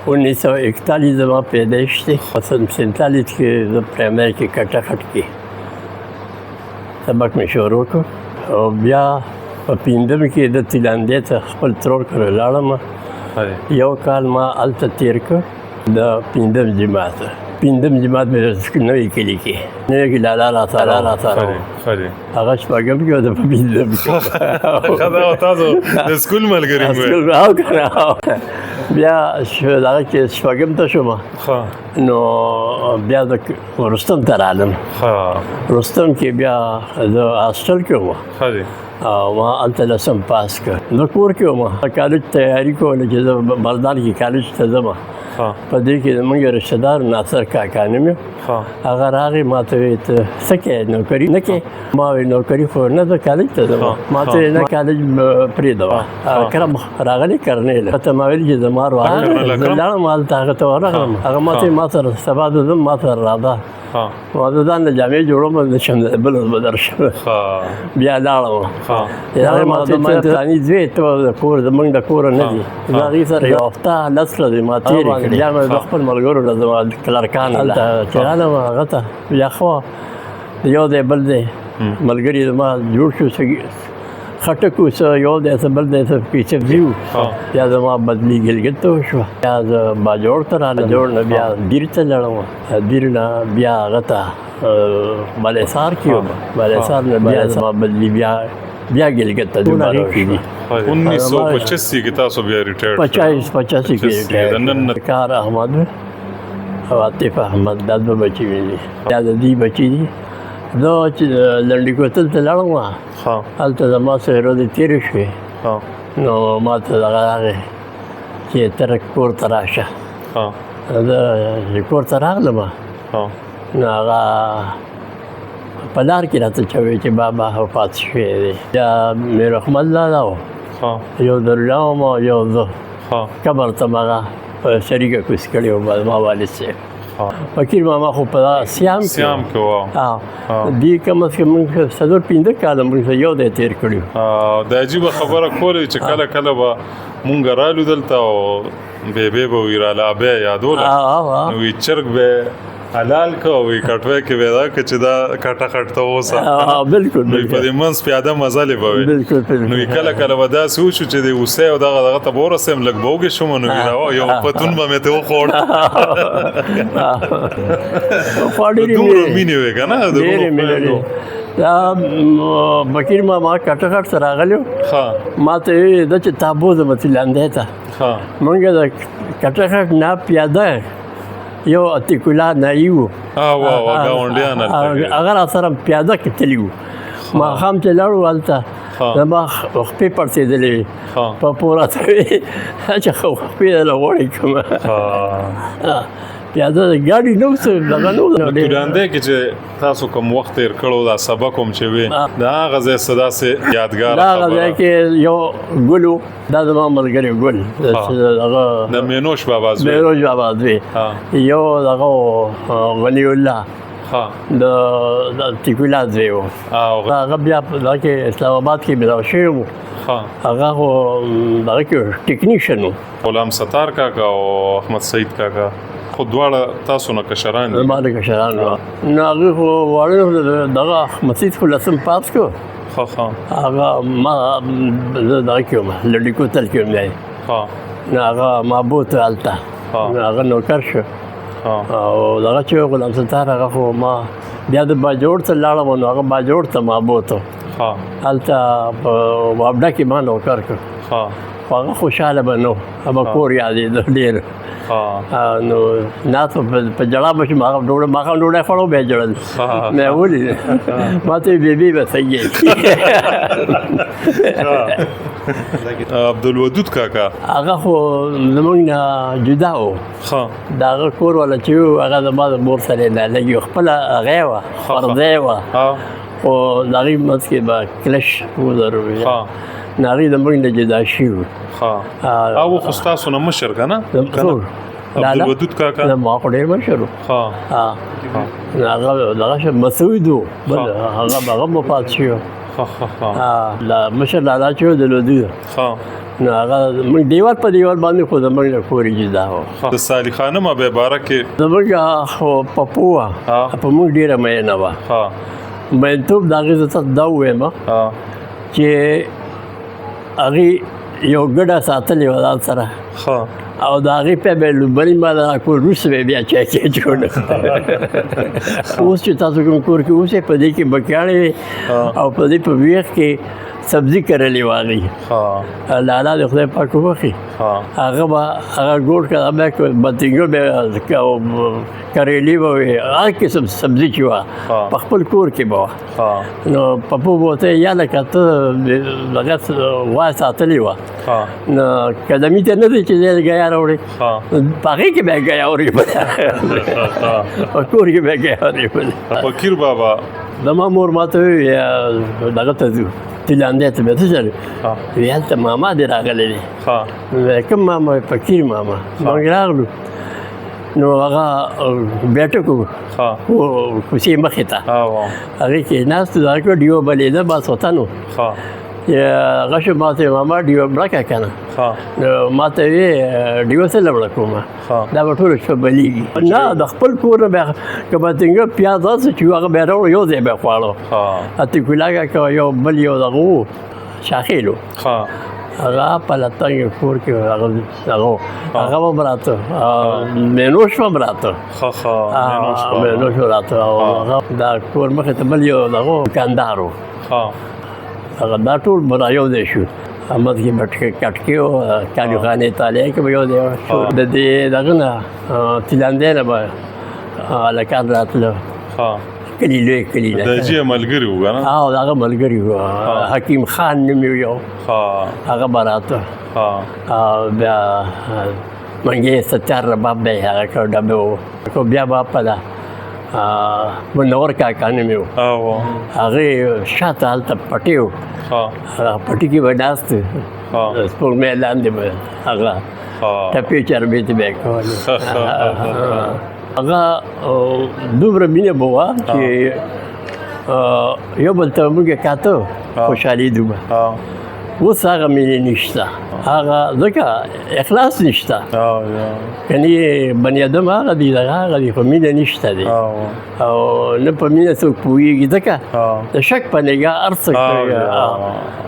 1941 زما پیدایش دی. 47 کې زه پرایمري کې کټخټ کې سبق مې شروع کړ او بیا په 15 کې د تیلاندې ته خپل ترور کړی لاړم. یو کال ما هلته تېر کړ د 15 جماعت مې نوي کلي کې نوي کې لالا راسره هغه شپږم کې د 15 کې ښه دا تاسو د سکول ملګري وئ. بیا دغه کې شپږم ته شوم نو بیا د رستم ته رالم. رستم کې بیا زه هاسټل کې وم او ما هلته لسم پاس کړ. زه کور کې وم کالج تیاري کوله چې زه بردار کې کالج ته ځم. په دې کې زموږ رشته دار ناصر کاکا نوم یې هغه راغی ما ته ویل ته څه کوې نوکري نه کوې؟ ما ویل نوکري خو نه زه کالج ته ځم. ما ته ویل نه کالج پرېږده کرم راغلی کرنیل ته ما ویل چې زما روانه زه لاړم هلته هغه ته ورغلم. هغه ما ته ما سره سبا زه ځم ما سره راځه ما زه ځان له جامې جوړوم نه شم بل ورځ به درشم. بیا لاړم هغې ما ته چې ثاني زوی ته د کور زموږ د کوره نه دي زه هغې سره یو هفته لس ورځې ما تېرې کړې. بیا مې د خپل ملګرو له زما کلرکان هلته چې رالم هغه ته بیا ښه یو دی بل دی ملګري زما جوړ شو خټک اوسه یو دی څه بل دی څه پیچبزي وو. بیا زما بدلي ګلګت ته وشوه. بیا زه باجوړ ته رالم جوړ نه بیا دیر ته لاړم. دیر نه بیا هغه ته بالاحصار کې وم. بالاحصار نه بیا زما بدلي بیا ګلګت ته دوباره وشوي. 1985 کې تاسو بیا ریټایر 85 کې ریټایر کار احمد او عاطف احمد دا دوه بچي مې دي. دا د دې بچي دي. زه چې لنډۍ کوتل ته لاړم هلته زما څه ورځې تېرې شوې نو ما ته دغه راغی چې ته کور ته راشه. زه چې کور ته راغلم نو هغه په لار کې راته چا ویل چې بابا وفات شوی دی. بیا میر احمد لالا و یو دریا وم او یو زه قبر ته م هغه په شریکه کوز کړی وم زما والد صاحب فقیر ماما خو په سیام کې وو. دې کم از کم موږ 4-5 کاله موږ یو دی تېر کړي وو. د عجیبه خبره کولې چې کله کله به مونږ رالو دلته او بیبې به وي راله بیا یادوله نو وي چرګ به حلال که وي کټوی کې به دا که چې دا کټه خټ ته اوسه بلکل په دې منځ پیاده مزلې به وي نو کله کله به داسې وشو چې د اوسۍ او دغه ته به ورسېم لږ به وږې شوم نو یو پتون به مې ته وخوړ. دومره مینې وې که نه دا بکیر ماما کټخټ ته راغلی و ما ته ویل ده چې تا بوځم تیلاندې ته. مونږ د کټخټ نه پیاده یو اتیکولا نایي وو هغه راسره پیاده کې تللي وو. ماښام چې لاړو هلته زما خپې پړسېدلې وې په پوره ته وې چې خپې دله غوړې کړم پیاده د ګاډي نه اوس دغه نه و. تیلاندې کې چې تاسو کوم وخت تېر کړو دا سبق هم چې وې د هغه ځای څه داسې یادګار د هغه ځای کې یو ګل و دا زما ملګری ګل د مینوش بابا زوی یو دغه غني الله د اتیکولا زوی و. هغه بیا دغه کې اسلام آباد کې پیدا شوی و. هغه خو دغه کې ټکنیشن و. غلام ستار کاکا او احمد سعید کاکا خو دواړه تاسو نه کشران دي. ما نه کشران وو نو هغې خو واړه دغه احمد سعید خو لسم پاس کړو. هغه ما زه دغه کې وم لنډۍ کوتل کې وم دی نو هغه ما بوته هلته نو هغه نوکر شو او دغه چې غلام ستار هغه خو ما بیا د باجوړ ته لاړم نو هغه باجوړ ته ما بوته هلته په وابډه کې ما نوکر کړ خو هغه خوشحاله به نه و هغه کور یادېده ډېر نو ناست په ژړا به شم هغه ماښام ډوډۍ خوړو بیا ژړل مې ولید ما ته بیبي به صحیح عبدالودود کاکا هغه خو زموږ نه جدا و. د هغه کور والا چې و هغه زما د مور سره نه لګي خپله هغې وه پردی وه خو د هغې منځ کې به کلش وضروري نو هغې زموږ نه جدا شوي وو. او خو ستاسو نه مشر که نه عبدالودود کاکا ما خو ډېر مشر و. هغه دغه مسعود و بل هغه وفات شوی و. مشر لالا چې و د لودود نو هغه موږ دیوال په دیوال باندې خو زموږ نه کور جدا و. د صالح خانم به باره کې زموږ خو پپو وه په موږ ډېره مینه وه. مینتوب د هغې زه ته دا ووایم چې هغې یو ګډه ساتلې وه ځان سره او د هغې په به لومړني ما د کور وروسته به بیا چای جوړ نه اوس چې تاسو کوم کور کې اوسئ په دې کې بکیاړې وې او په دې په ویښ کې سبزي کرلې وه هغې لالا د خدای پاک وبخي هغه به هغه ګوډ کړه بیا بتنګل به کریلي به وې هر قسم سبزي چې وه په خپل کور کې به وه. نو پپو به ورته یا لکه ته هغه غوا ساتلې وه نو قدمي ته نه دی چې دی ګیا راوړې په هغې کې به یې ګیا اورېبله په کور کې به یې ګیا اورېبله. فقیر بابا زما مور ما ته وویل دغه ته ځو تیلاندې ته به څه چل وی هلته ماما دې راغلی دی. کوم ماما فقیر ماما موږ راغلو نو هغه بیټک و کوڅې مخې ته هغې کې ناست و د هغه ډیو بلېده باسوتن و هغه شو ما ته ماما ډیو مړه کړه که نه نو ما ته ویې ډیو څه له مړه کومه دا به ټوله شپه بلیږي نه د خپل کور نه بیا که به څنګه پیاز داسې چې هغه بیا راوړو یو ځای به یې خواړو اتیکولا کاکا یو بل یو دغه و شاخیلو هغه په لتنګ کور کې هغه به هم راته مینوش به هم راته مینوش به راته هغه دا کور مخې ته بل یو دغه دوکاندار و هغه دا ټول به را یو ځای شو احمد کې کټکې و کالیو خانې طالعه کې به یو ځای شو د دې دغه نه تیلاندې نه به هلکان راتله کلي لوی کلي د جې ملګري وو که نه د هغه ملګري وو حکیم خان نوم یو هغه به راته بیا منګې ستیار رباب به یې هغه کړ ډبې و بیا به په ده منور کاکا نوم یې و هغې شاته هلته پټې و پټي کې به ناست سپوږمۍ لاندې به هغه ټپې چربې ته به یې کولې هغه دومره مینه به وه چې یو بل ته موږ یې کاته خوشحالېدو به اوس هغه مینې نشته هغه ځکه اخلاص نشته کنی بني ادم هغه دی دغه هغه دی خو مینه نشته دی او نه په مینه څوک پوهېږي ځکه د شک په نګاه هر څه کوي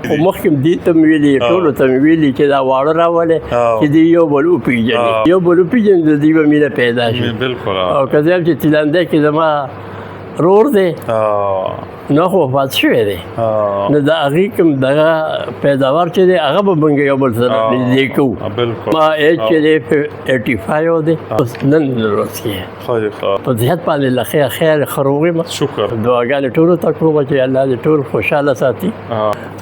خو مخکې م دې ته مې ویلي ټولو ته مې ویلي چې دا واړه راولې چې دوی یو بل وپېژني یو بل وپېژني د دوی به مینه پیدا شي او که زه هم چې تیلاندی کې زما رور دی نو خو وفات شوی دی نو د هغې کوم دغه پیداوار چې دی هغه به موږ یو بل سره نږدې کوو ما ایج چې دی 85 دی اوس نن ورځ کې په صحت باندې له خیر خروغ یم شکر دعاګانې ټولو ته کوم چې الله دې ټول خوشحاله ساتي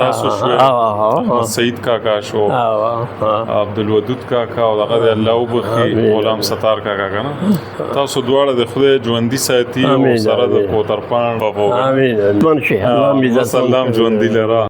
تاسو شو سعید کاکا شو عبدالودود کاکا او دغه د الله وبخي غلام ستار کاکا که نه تاسو دواړه د خدای ژوندي ساتي او سره د کوترپاڼ بابا آمین منشي سلام ژوندي لره